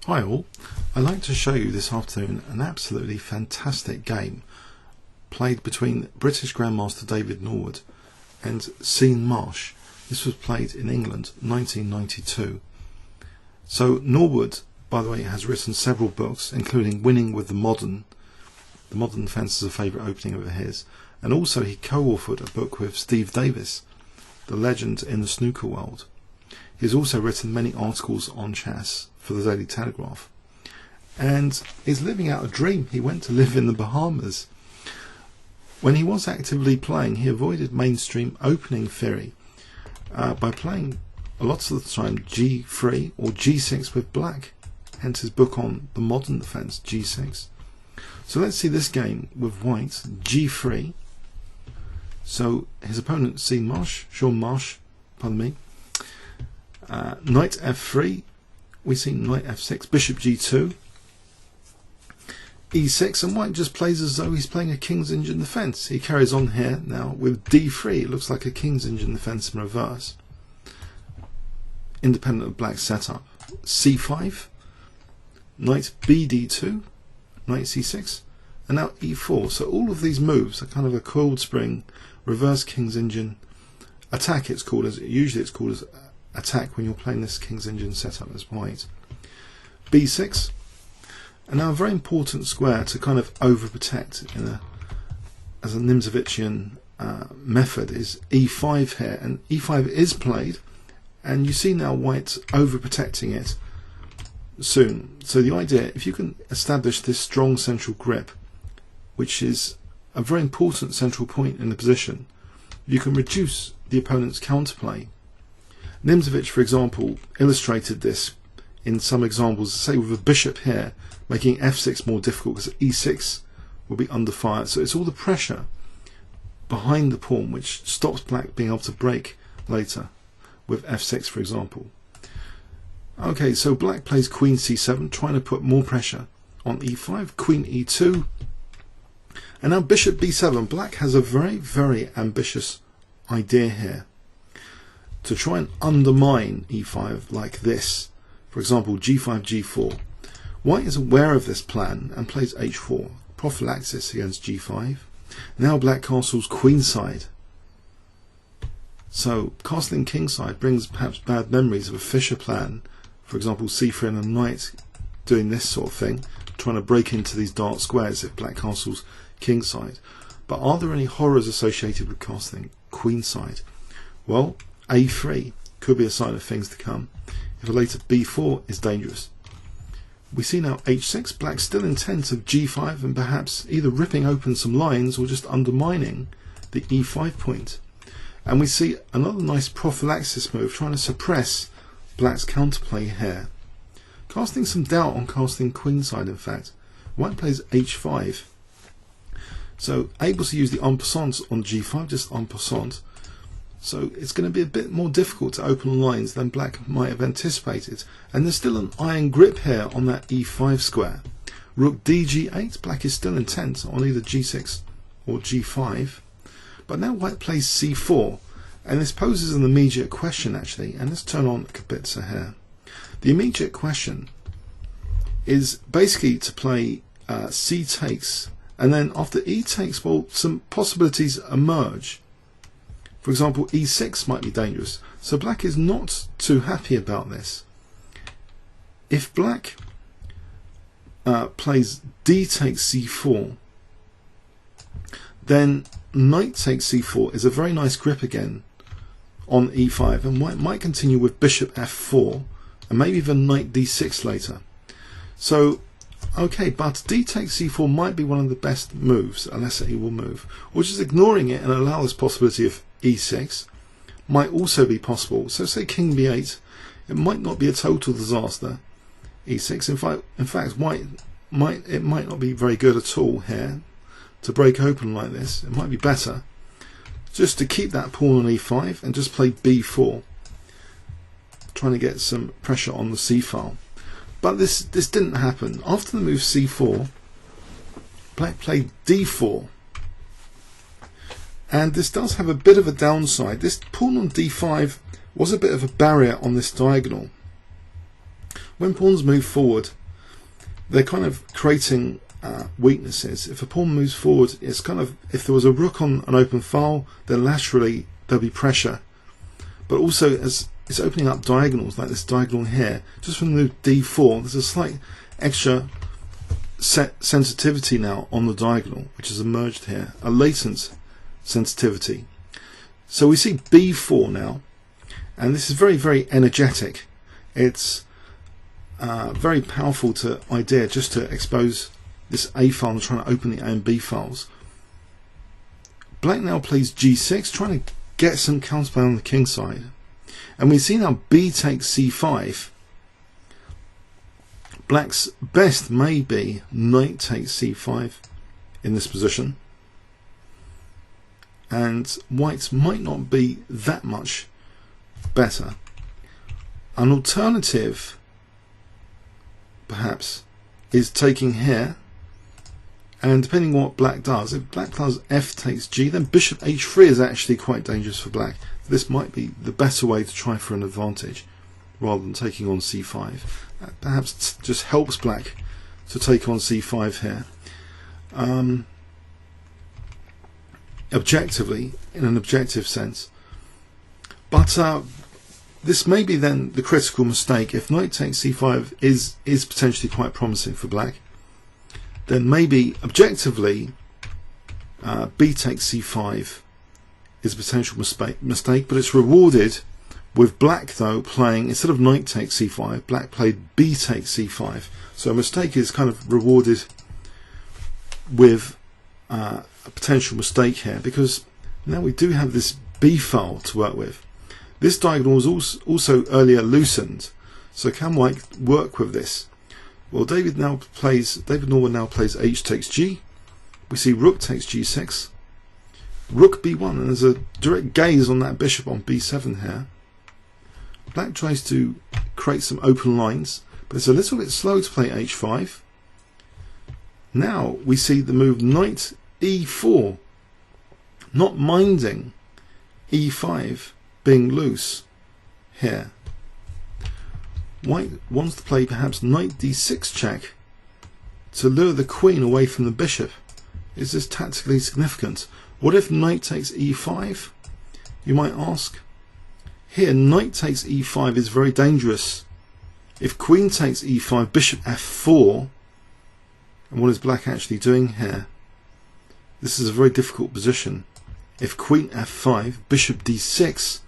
Hi all, I'd like to show you this afternoon an absolutely fantastic game played between British Grandmaster David Norwood and Marsh. This was played in England 1992. So Norwood, by the way, has written several books, including Winning with the Modern. The Modern Defence is a favourite opening of his, and also he co-authored a book with Steve Davis, the legend in the snooker world. He has also written many articles on chess for the Daily Telegraph, and is living out a dream. He went to live in the Bahamas. When he was actively playing, he avoided mainstream opening theory by playing lots of the time G3 or G6 with black, hence his book on the modern defence, G6. So let's see this game with white, G3. So his opponent, Marsh, pardon me. Knight F3, we see Knight F6, Bishop G2, E6, and white just plays as though he's playing a King's Indian defence. He carries on here now with D3. It looks like a King's Indian defence in reverse, independent of black's setup. C5, Knight BD2, Knight C6, and now E4. So all of these moves are kind of a coiled spring, reverse King's Indian attack. It's called as attack when you're playing this King's Indian setup as white. B6, and now a very important square to kind of overprotect as a Nimzovician method is E5 here, and E5 is played, and you see now white overprotecting it soon. So the idea, if you can establish this strong central grip, which is a very important central point in the position, you can reduce the opponent's counterplay. Nimzovic, for example, illustrated this in some examples, say with a bishop here, making f6 more difficult because e6 will be under fire. So it's all the pressure behind the pawn which stops black being able to break later with f6, for example. Okay, so black plays queen c7, trying to put more pressure on e5, queen e2, and now bishop b7. Black has a very, very ambitious idea here to try and undermine e5 like this. For example, g5, g4. White is aware of this plan and plays h4, prophylaxis against g5. Now black castles queenside. So castling kingside brings perhaps bad memories of a Fischer plan. For example, c3 and a knight doing this sort of thing, trying to break into these dark squares if black castles kingside. But are there any horrors associated with castling queenside? Well, a3 could be a sign of things to come if a later b4 is dangerous. We see now h6, black still intent of g5 and perhaps either ripping open some lines or just undermining the e5 point. And we see another nice prophylaxis move trying to suppress black's counterplay here, casting some doubt on castling queenside. In fact, white plays h5, so able to use the en passant on g5, just en passant. So it's going to be a bit more difficult to open lines than black might have anticipated. And there's still an iron grip here on that e5 square. Rook dg8, black is still intent on either g6 or g5. But now white plays c4, and this poses an immediate question actually. And let's turn on Kibitzer here. The immediate question is basically to play c takes, and then after e takes, well, some possibilities emerge. For example, e6 might be dangerous, so black is not too happy about this. If black plays d takes c4, then knight takes c4 is a very nice grip again on e5, and white might continue with bishop f4 and maybe even knight d6 later. So okay, but d takes c4 might be one of the best moves, unless he will move, or just ignoring it and allow this possibility of e6 might also be possible. So say king b8, it might not be a total disaster. e6, in fact white might not be very good at all here to break open like this. It might be better just to keep that pawn on e5 and just play b4, trying to get some pressure on the c file. But this didn't happen. After the move c4, black played d4. And this does have a bit of a downside. This pawn on d5 was a bit of a barrier on this diagonal. When pawns move forward they're kind of creating weaknesses. If a pawn moves forward, it's kind of, if there was a rook on an open file, then laterally there'll be pressure. But also, as it's opening up diagonals, like this diagonal here, just from the d4, there's a slight extra sensitivity now on the diagonal, which has emerged here, a latent sensitivity. So we see b4 now, and this is very, very energetic. It's very powerful idea just to expose this A file and trying to open the A and B files. Black now plays g6, trying to get some counterplay on the king side. And we see now b takes c5. Black's best may be knight takes c5 in this position. And white's might not be that much better. An alternative, perhaps, is taking here, and depending on what black does, if black does f takes g, then bishop h3 is actually quite dangerous for black. This might be the better way to try for an advantage, rather than taking on c5. That perhaps just helps black to take on c5 here. Objectively, in an objective sense. But this may be then the critical mistake. If knight takes c5 is potentially quite promising for black, then maybe objectively b takes c5 is a potential mistake, but it's rewarded with black though playing, instead of knight takes c5, black played b takes c5. So a mistake is kind of rewarded with a potential mistake here, because now we do have this b file to work with. This diagonal was also earlier loosened, so can white work with this? Well, David Norwood now plays h takes g. We see rook takes g6, rook b1, and there's a direct gaze on that bishop on b7 here. Black tries to create some open lines, but it's a little bit slow to play h5. Now we see the move knight e4, not minding e5 being loose here. White wants to play perhaps knight d6 check to lure the queen away from the bishop. Is this tactically significant? What if knight takes e5? You might ask. Here, knight takes e5 is very dangerous. If queen takes e5, bishop f4, and what is black actually doing here? This is a very difficult position. If queen f5, bishop d6,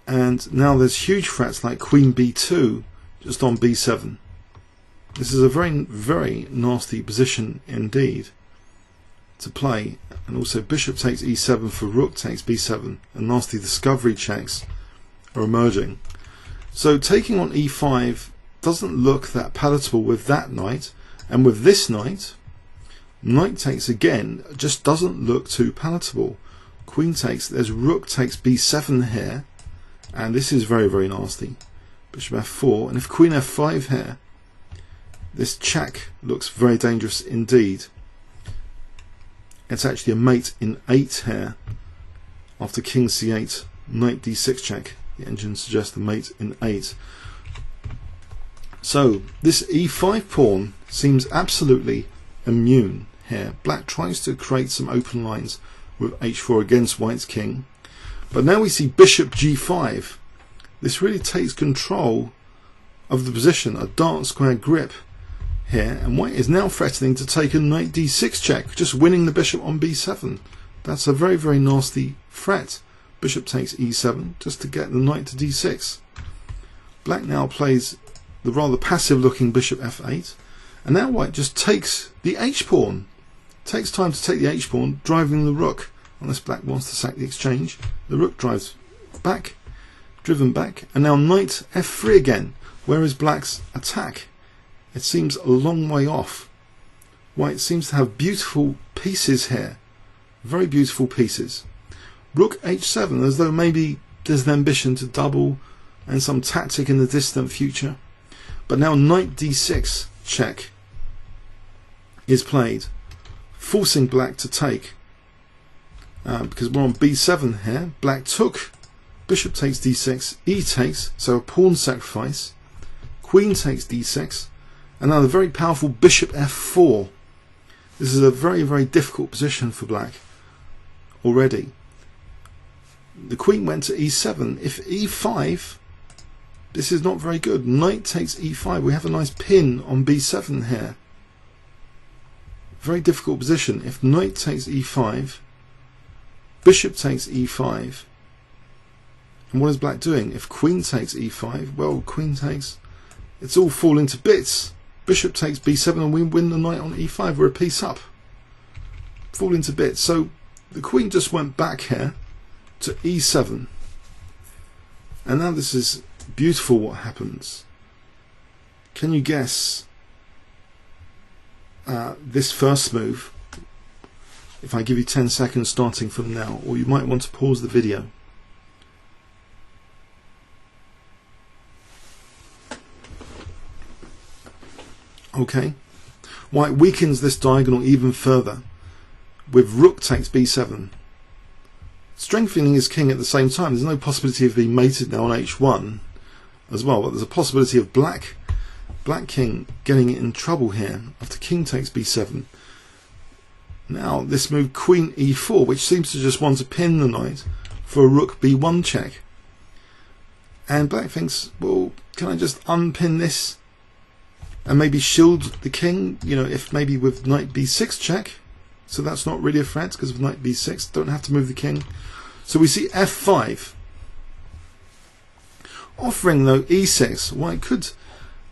and now there's huge threats like queen b2 just on b7. This is a very, very nasty position indeed to play. And also bishop takes e7 for rook takes b7, and nasty discovery checks are emerging. So taking on e5 doesn't look that palatable with that knight, and with this knight, knight takes again just doesn't look too palatable. Queen takes, there's rook takes b7 here, and this is very, very nasty. Bishop f4, and if queen f5 here, this check looks very dangerous indeed. It's actually a mate in 8 here after king c8, knight d6 check. The engine suggests the mate in 8. So this e5 pawn seems absolutely immune here. Black tries to create some open lines with h4 against white's king, but now we see bishop g5. This really takes control of the position, a dark square grip here, and white is now threatening to take a knight d6 check, just winning the bishop on b7. That's a very, very nasty threat. Bishop takes e7 just to get the knight to d6. Black now plays the rather passive looking bishop f8, and now white just takes the h-pawn. Takes time to take the h-pawn, driving the rook. Unless black wants to sack the exchange, the rook drives back, driven back, and now knight f3 again. Where is black's attack? It seems a long way off. White seems to have beautiful pieces here, very beautiful pieces. Rook h7, as though maybe there's an ambition to double and some tactic in the distant future. But now knight d6 check is played, forcing black to take. Because we're on b7 here, black took, bishop takes d6, e takes, so a pawn sacrifice, queen takes d6, and now the very powerful bishop f4. This is a very, very difficult position for black already. The queen went to e7. If e5, this is not very good. Knight takes e5. We have a nice pin on b7 here. Very difficult position. If knight takes e5, bishop takes e5. And what is black doing? If queen takes e5, well, queen takes, it's all falling to bits. Bishop takes b7 and we win the knight on e5. We're a piece up. Falling to bits. So the queen just went back here to e7. And now this is beautiful what happens. Can you guess this first move? If I give you 10 seconds starting from now, or you might want to pause the video. Okay, white weakens this diagonal even further with rook takes b7, strengthening his king at the same time. There's no possibility of being mated now on h1 as well, but there's a possibility of black king getting in trouble here after king takes b7. Now this move queen e4, which seems to just want to pin the knight for a rook b1 check, and black thinks, well, can I just unpin this and maybe shield the king, you know, if maybe with knight b6 check, so that's not really a threat because of knight b6, don't have to move the king. So we see f5, offering though e6. White could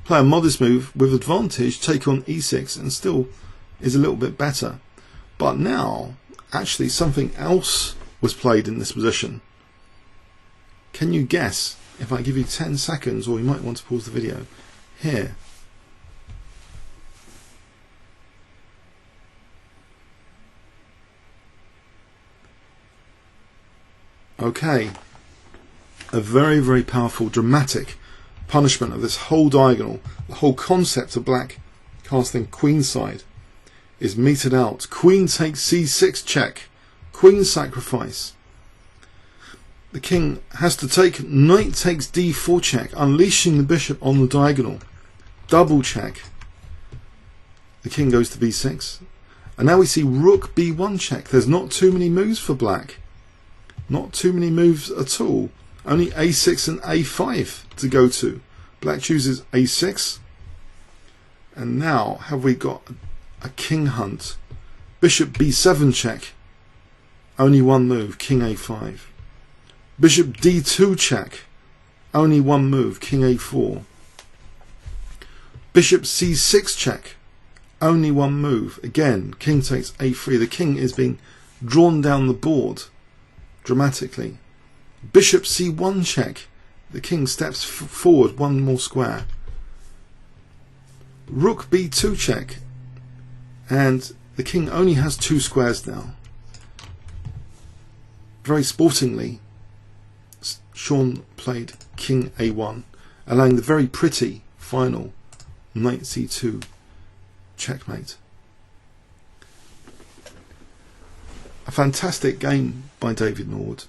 play a modest move with advantage, take on e6, and still is a little bit better. But now actually something else was played in this position. Can you guess? If I give you 10 seconds, or you might want to pause the video here. Okay, a very, very powerful, dramatic punishment of this whole diagonal. The whole concept of black casting queenside is meted out. Queen takes c6 check, queen sacrifice. The king has to take knight takes d4 check, unleashing the bishop on the diagonal. Double check. The king goes to b6. And now we see rook b1 check. There's not too many moves for black. Not too many moves at all. Only a6 and a5 to go to. Black chooses a6. And now have we got a king hunt. Bishop b7 check. Only one move, king a5. Bishop d2 check. Only one move, king a4. Bishop c6 check. Only one move. Again, king takes a3. The king is being drawn down the board dramatically. Bishop c1 check. The king steps forward one more square. Rook b2 check. And the king only has 2 squares now. Very sportingly, Sean played king a1, allowing the very pretty final knight c2 checkmate. A fantastic game by David Norwood,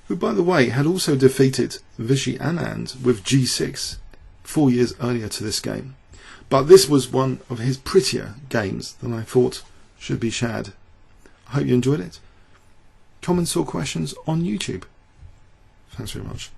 who by the way had also defeated Vishy Anand with g6 4 years earlier to this game. But this was one of his prettier games than I thought should be shared. I hope you enjoyed it. Comments or questions on YouTube. Thanks very much.